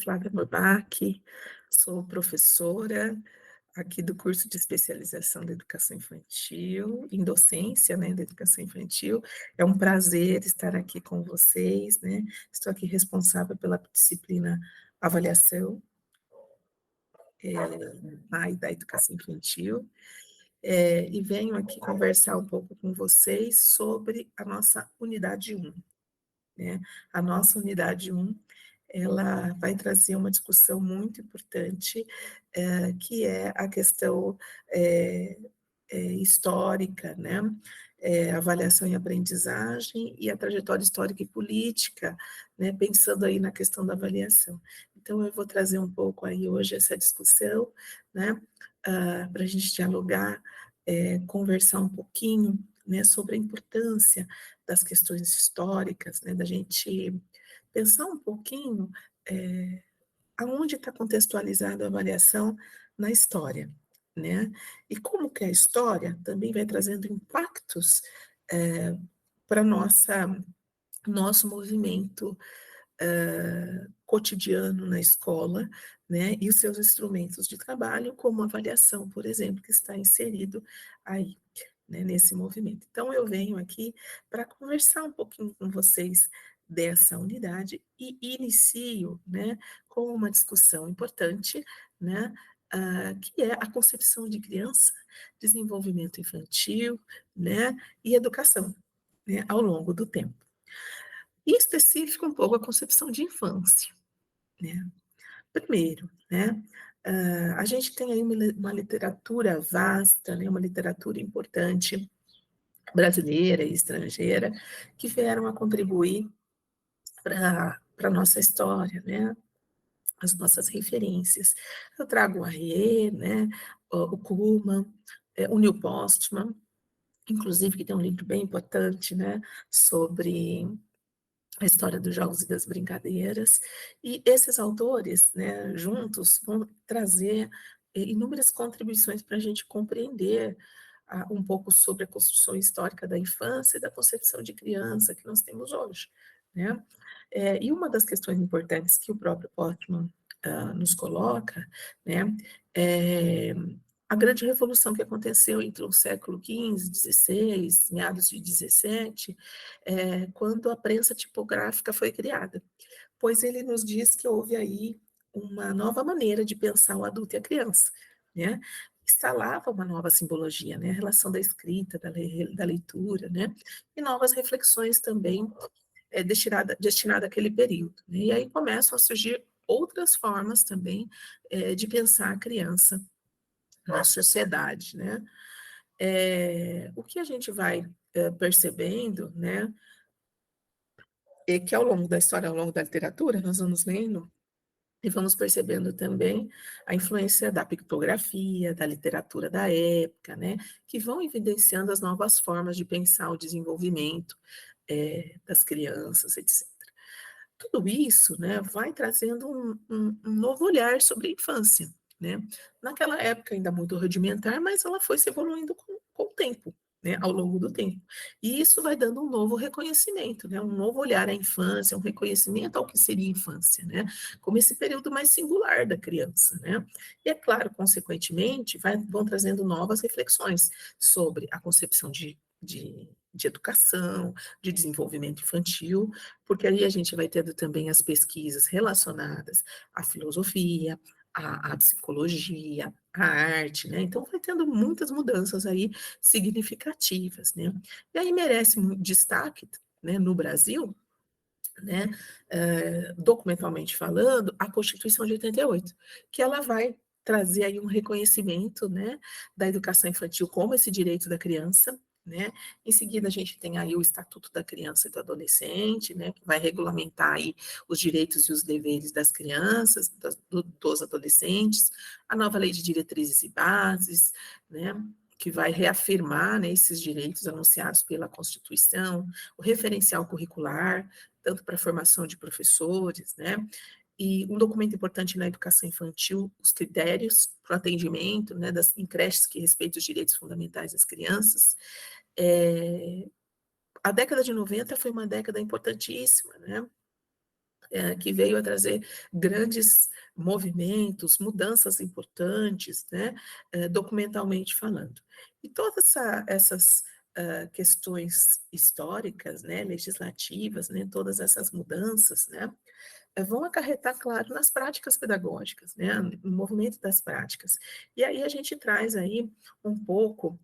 Flávia Morbach, sou professora aqui do curso de especialização da educação infantil, em docência, né, da educação infantil. É um prazer estar aqui com vocês, né? Estou aqui responsável pela disciplina avaliação, da educação infantil, e venho aqui conversar um pouco com vocês sobre a nossa unidade 1, né? A nossa unidade 1, ela vai trazer uma discussão muito importante, que é a questão eh, histórica, né? Avaliação e aprendizagem e a trajetória histórica e política, né? Pensando aí na questão da avaliação. Então, eu vou trazer um pouco aí hoje essa discussão, né? Para a gente dialogar, conversar um pouquinho, né? Sobre a importância das questões históricas, né? Da gente pensar um pouquinho aonde está contextualizada a avaliação na história, né? E como que a história também vai trazendo impactos para nosso movimento cotidiano na escola, né? E os seus instrumentos de trabalho, como a avaliação, por exemplo, que está inserido aí, né, nesse movimento. Então, eu venho aqui para conversar um pouquinho com vocês dessa unidade e inicio, né, com uma discussão importante, né, que é a concepção de criança, desenvolvimento infantil, né, e educação, né, ao longo do tempo. Em específico, um pouco a concepção de infância, né. Primeiro, né, a gente tem aí uma literatura vasta, né, uma literatura importante brasileira e estrangeira, que vieram a contribuir para a nossa história, né? As nossas referências. Eu trago o Arrier, né? O Kuhlman, o Neil Postman, inclusive que tem um livro bem importante, né? Sobre a história dos jogos e das brincadeiras, e esses autores, né, juntos, vão trazer inúmeras contribuições para a gente compreender um pouco sobre a construção histórica da infância e da concepção de criança que nós temos hoje, né? E uma das questões importantes que o próprio Portman nos coloca, né, é a grande revolução que aconteceu entre o século XV, XVI, meados de XVII, quando a prensa tipográfica foi criada, pois ele nos diz que houve aí uma nova maneira de pensar o adulto e a criança, né? Instalava uma nova simbologia, né? A relação da escrita, da leitura, né? E novas reflexões também destinada àquele período, né? E aí começam a surgir outras formas também de pensar a criança na sociedade, né? O que a gente vai percebendo, né, é que ao longo da história, ao longo da literatura, nós vamos lendo e vamos percebendo também a influência da pictografia, da literatura da época, né, que vão evidenciando as novas formas de pensar o desenvolvimento das crianças, etc. Tudo isso, né, vai trazendo um novo olhar sobre a infância, né? Naquela época ainda muito rudimentar, mas ela foi se evoluindo com o tempo, né, ao longo do tempo. E isso vai dando um novo reconhecimento, né, um novo olhar à infância, um reconhecimento ao que seria infância, né, como esse período mais singular da criança, né? E é claro, consequentemente, vão trazendo novas reflexões sobre a concepção de educação, de desenvolvimento infantil, porque aí a gente vai tendo também as pesquisas relacionadas à filosofia, à psicologia, à arte, né? Então vai tendo muitas mudanças aí significativas, né? E aí merece um destaque, né, no Brasil, né, documentalmente falando, a Constituição de 88, que ela vai trazer aí um reconhecimento, né, da educação infantil como esse direito da criança, né? Em seguida a gente tem aí o Estatuto da Criança e do Adolescente, né, que vai regulamentar aí os direitos e os deveres das crianças, dos adolescentes, a nova Lei de Diretrizes e Bases, né, que vai reafirmar, né, esses direitos anunciados pela Constituição, o referencial curricular, tanto para a formação de professores, né? E um documento importante na educação infantil, os critérios para o atendimento, né, em creches que respeitam os direitos fundamentais das crianças. A década de 90 foi uma década importantíssima, né? que veio a trazer grandes movimentos, mudanças importantes, né, documentalmente falando. E todas essas questões históricas, né, legislativas, né, todas essas mudanças, né, vão acarretar, claro, nas práticas pedagógicas, né, no movimento das práticas. E aí a gente traz aí um pouco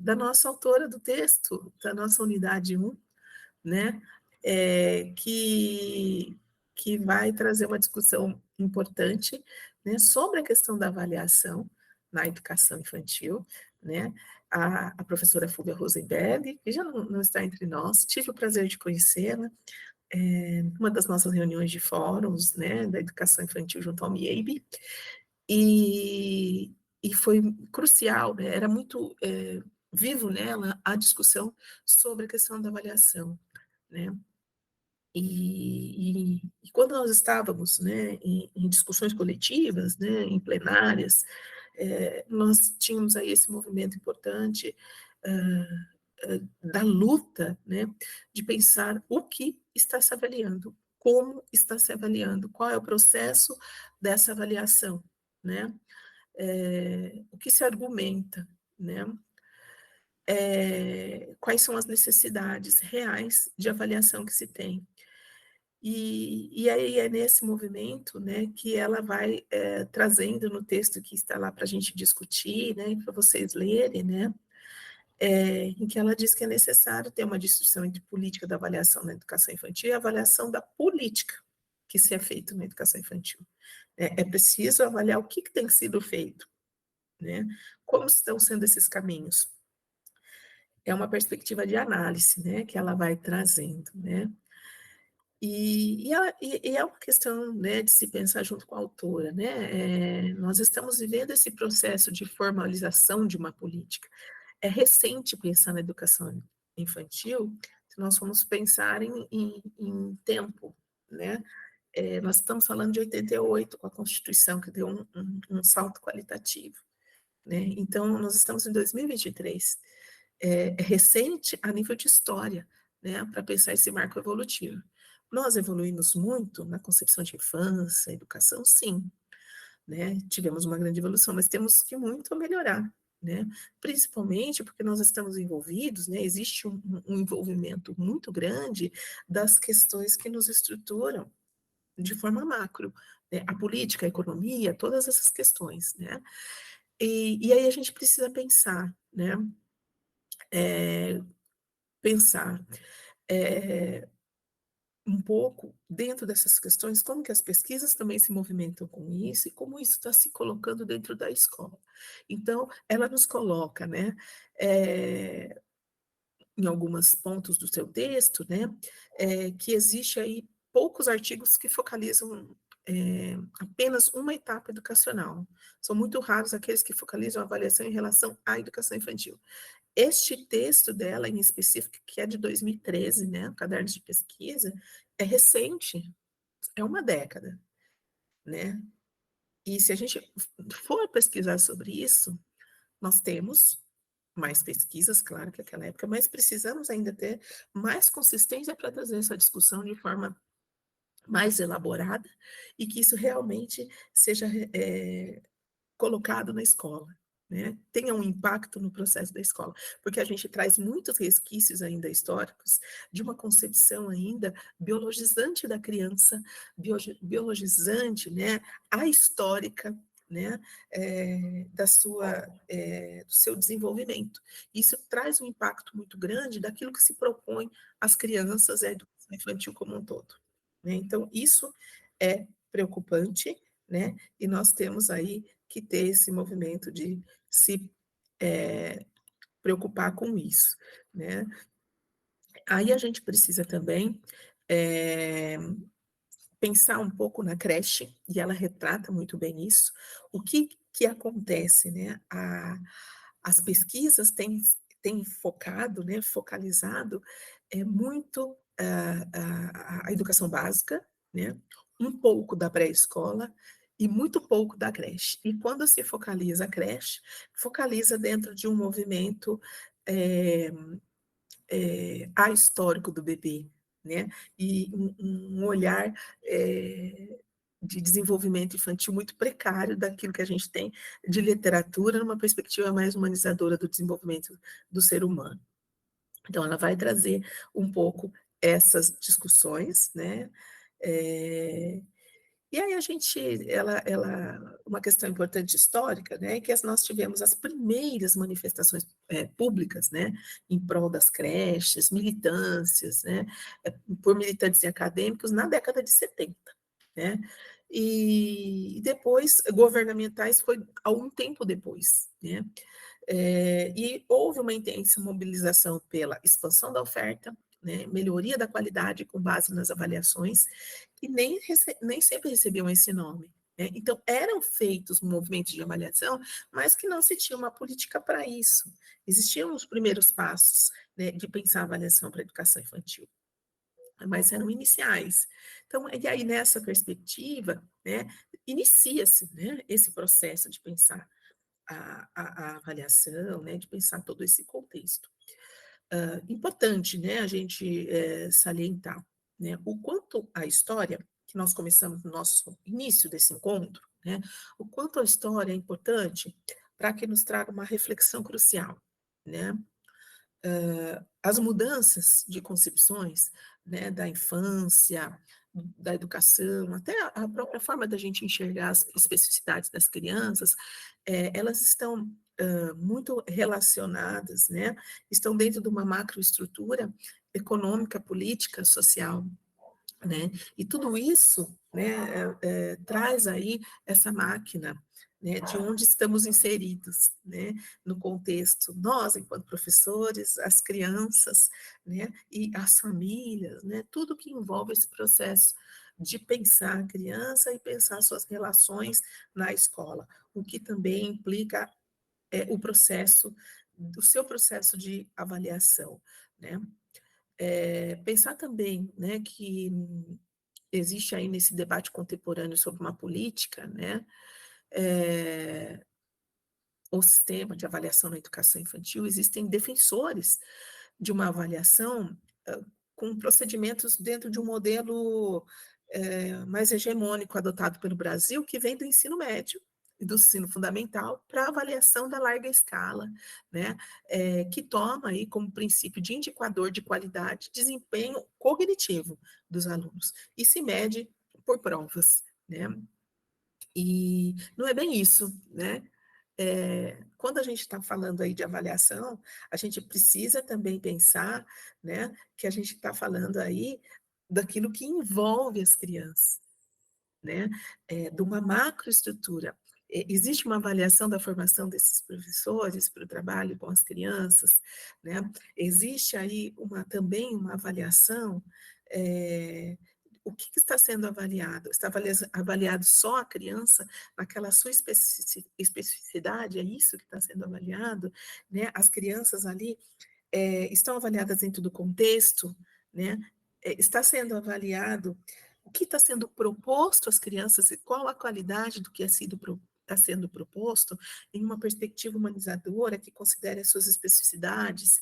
da nossa autora do texto, da nossa unidade 1, né, que vai trazer uma discussão importante, né, sobre a questão da avaliação na educação infantil, né, a professora Fúvia Rosenberg, que já não está entre nós, tive o prazer de conhecê-la, uma das nossas reuniões de fóruns, né, da educação infantil junto ao MIEB, e, e foi crucial, né, era muito vivo nela a discussão sobre a questão da avaliação, né, e quando nós estávamos, né, em discussões coletivas, né, em plenárias, nós tínhamos aí esse movimento importante da luta, né, de pensar o que está se avaliando, como está se avaliando, qual é o processo dessa avaliação, né, o que se argumenta, né, quais são as necessidades reais de avaliação que se tem. E aí é nesse movimento, né, que ela vai trazendo no texto que está lá para a gente discutir, né, para vocês lerem, né, em que ela diz que é necessário ter uma distinção entre política da avaliação na educação infantil e a avaliação da política que se é feito na educação infantil. É preciso avaliar o que tem sido feito, né, como estão sendo esses caminhos. É uma perspectiva de análise, né, que ela vai trazendo, né. E é uma questão, né, de se pensar junto com a autora, né, nós estamos vivendo esse processo de formalização de uma política. É recente pensar na educação infantil, se nós formos pensar em tempo, né, nós estamos falando de 88, com a Constituição, que deu um salto qualitativo, né, então nós estamos em 2023. É recente a nível de história, né, para pensar esse marco evolutivo. Nós evoluímos muito na concepção de infância, educação, sim, né, tivemos uma grande evolução, mas temos que muito a melhorar, né, principalmente porque nós estamos envolvidos, né, existe um envolvimento muito grande das questões que nos estruturam de forma macro, né, a política, a economia, todas essas questões, né, e aí a gente precisa pensar, né, eh, pensar, eh, um pouco dentro dessas questões, como que as pesquisas também se movimentam com isso e como isso está se colocando dentro da escola. Então, ela nos coloca, né, eh, em alguns pontos do seu texto, né, que existe aí poucos artigos que focalizam apenas uma etapa educacional. São muito raros aqueles que focalizam a avaliação em relação à educação infantil. Este texto dela, em específico, que é de 2013, né, o caderno de pesquisa, é recente, é uma década, né. E se a gente for pesquisar sobre isso, nós temos mais pesquisas, claro que naquela época, mas precisamos ainda ter mais consistência para trazer essa discussão de forma mais elaborada e que isso realmente seja colocado na escola, né, tenha um impacto no processo da escola, porque a gente traz muitos resquícios ainda históricos de uma concepção ainda biologizante da criança, biologizante, né, ahistórica, né, do seu desenvolvimento. Isso traz um impacto muito grande daquilo que se propõe às crianças e à educação infantil como um todo, né, então isso é preocupante, né, e nós temos aí que ter esse movimento de se preocupar com isso, né. Aí a gente precisa também eh, pensar um pouco na creche, e ela retrata muito bem isso, o que acontece, né, as pesquisas têm focado, né, focalizado, muito a educação básica, né, um pouco da pré-escola e muito pouco da creche. E quando se focaliza a creche, focaliza dentro de um movimento, eh ahistórico do bebê, né, e um olhar, de desenvolvimento infantil muito precário daquilo que a gente tem de literatura, numa perspectiva mais humanizadora do desenvolvimento do ser humano. Então ela vai trazer um pouco essas discussões, né, eh e aí a gente uma questão importante histórica, né, é que nós tivemos as primeiras manifestações, públicas, né, em prol das creches, militâncias, né, por militantes e acadêmicos na década de 70, né. E depois governamentais foi algum tempo depois, né. E houve uma intensa mobilização pela expansão da oferta, né, melhoria da qualidade com base nas avaliações, que nem sempre recebiam esse nome, né. Então eram feitos movimentos de avaliação, mas que não se tinha uma política para isso. Existiam os primeiros passos, né, de pensar a avaliação para a educação infantil, mas eram iniciais. Então, e aí nessa perspectiva, né, inicia-se, né, esse processo de pensar a avaliação, né, de pensar todo esse contexto. Importante, né, a gente, salientar, né, o quanto a história, que nós começamos no nosso início desse encontro, né, o quanto a história é importante para que nos traga uma reflexão crucial, né. As mudanças de concepções, né, da infância, da educação, até a própria forma da gente enxergar as especificidades das crianças, elas estão, muito relacionadas, né, estão dentro de uma macroestrutura econômica, política, social, né, e tudo isso, né, traz aí essa máquina, né, de onde estamos inseridos, né, no contexto, nós enquanto professores, as crianças, né, e as famílias, né, tudo que envolve esse processo de pensar a criança e pensar suas relações na escola, o que também implica, o seu processo de avaliação, né. Pensar também, né, que existe aí nesse debate contemporâneo sobre uma política, né, eh, ou sistema de avaliação na educação infantil, existem defensores de uma avaliação, com procedimentos dentro de um modelo, mais hegemônico adotado pelo Brasil, que vem do ensino médio e do ensino fundamental para avaliação da larga escala, né, que toma aí como princípio de indicador de qualidade, desempenho cognitivo dos alunos e se mede por provas, né. E não é bem isso, né. Quando a gente está falando aí de avaliação, a gente precisa também pensar, né, que a gente está falando aí daquilo que envolve as crianças, né, de uma macroestrutura. Existe uma avaliação da formação desses professores para o trabalho com as crianças, né, existe aí também uma avaliação, o que está sendo avaliado? Está avaliado só a criança naquela sua especificidade? É isso que está sendo avaliado? Né? As crianças ali estão avaliadas dentro do contexto, né? Está sendo avaliado o que está sendo proposto às crianças e qual a qualidade do que está sendo proposto em uma perspectiva humanizadora que considere as suas especificidades,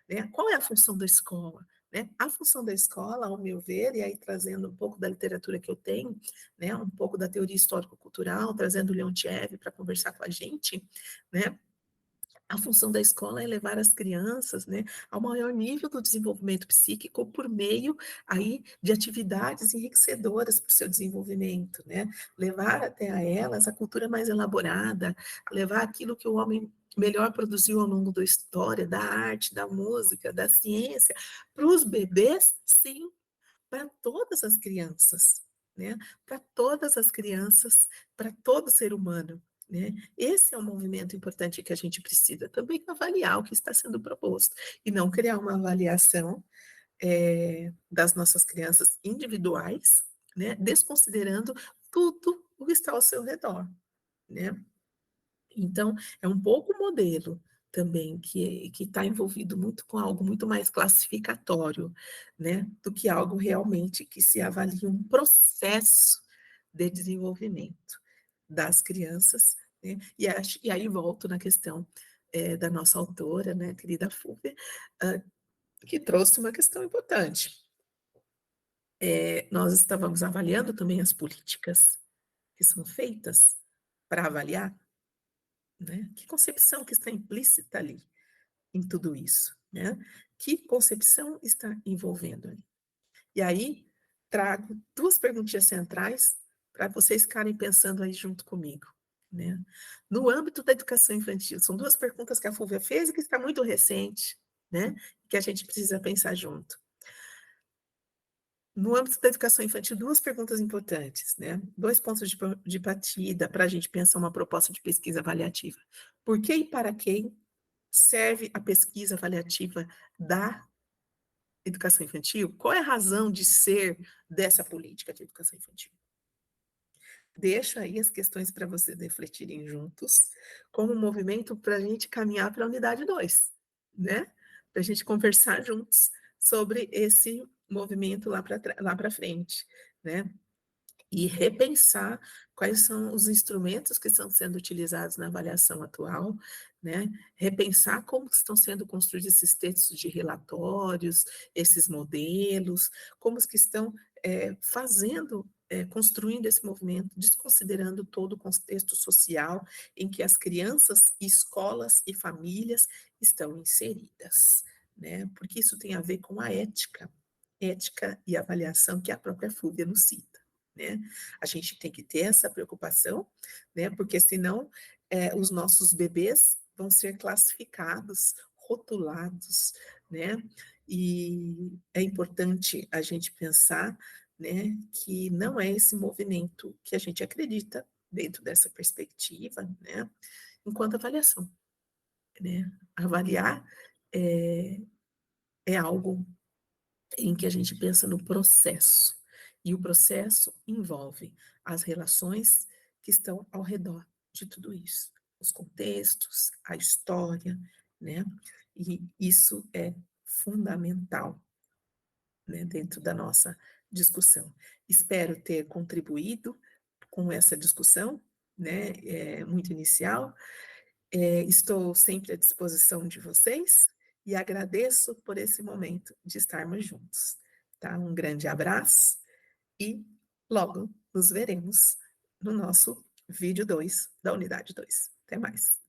né? Qual é a função da escola? Né? A função da escola, ao meu ver, e aí trazendo um pouco da literatura que eu tenho, né, um pouco da teoria histórico-cultural, trazendo o Leontiev para conversar com a gente, né, a função da escola é levar as crianças, né, ao maior nível do desenvolvimento psíquico por meio aí de atividades enriquecedoras para o seu desenvolvimento, né? Levar até a elas a cultura mais elaborada, levar aquilo que o homem melhor produziu ao longo da história, da arte, da música, da ciência, para os bebês, sim, para todas as crianças, né? Para todas as crianças, para todo ser humano, né? Esse é um movimento importante que a gente precisa também avaliar o que está sendo proposto e não criar uma avaliação das nossas crianças individuais, né? Desconsiderando tudo o que está ao seu redor, né? Então, é um pouco o modelo também que está envolvido muito com algo muito mais classificatório, né, do que algo realmente que se avalia um processo de desenvolvimento das crianças, né, e aí volto na questão, da nossa autora, né, querida Fúvia, hã, que trouxe uma questão importante. nós estávamos avaliando também as políticas que são feitas para avaliar, né, que concepção que está implícita ali em tudo isso, né? Que concepção está envolvendo ali? E aí, trago 2 perguntinhas centrais para vocês ficarem pensando aí junto comigo, né. No âmbito da educação infantil, são 2 perguntas que a Fúvia fez e que está muito recente, né, que a gente precisa pensar junto. No âmbito da educação infantil, 2 perguntas importantes, né, 2 pontos de partida para a gente pensar uma proposta de pesquisa avaliativa. Por que e para quem serve a pesquisa avaliativa da educação infantil? Qual é a razão de ser dessa política de educação infantil? Deixo aí as questões para vocês refletirem juntos, como um movimento para a gente caminhar para a unidade 2, né? Para a gente conversar juntos sobre esse movimento lá para frente, né? E repensar quais são os instrumentos que estão sendo utilizados na avaliação atual, né? Repensar como estão sendo construídos esses textos de relatórios, esses modelos, como que estão construindo esse movimento, desconsiderando todo o contexto social em que as crianças, escolas e famílias estão inseridas, né? Porque isso tem a ver com a ética e avaliação que a própria Fúvia nos cita, né? A gente tem que ter essa preocupação, né? Porque senão os nossos bebês vão ser classificados, rotulados, né? E é importante a gente pensar, né, que não é esse movimento que a gente acredita dentro dessa perspectiva, né, enquanto avaliação, né? Avaliar é, é algo em que a gente pensa no processo, e o processo envolve as relações que estão ao redor de tudo isso, os contextos, a história, né? E isso é fundamental, né, dentro da nossa discussão. Espero ter contribuído com essa discussão, né, muito inicial. Estou sempre à disposição de vocês e agradeço por esse momento de estarmos juntos. Tá? Um grande abraço e logo nos veremos no nosso vídeo 2 da unidade 2. Até mais.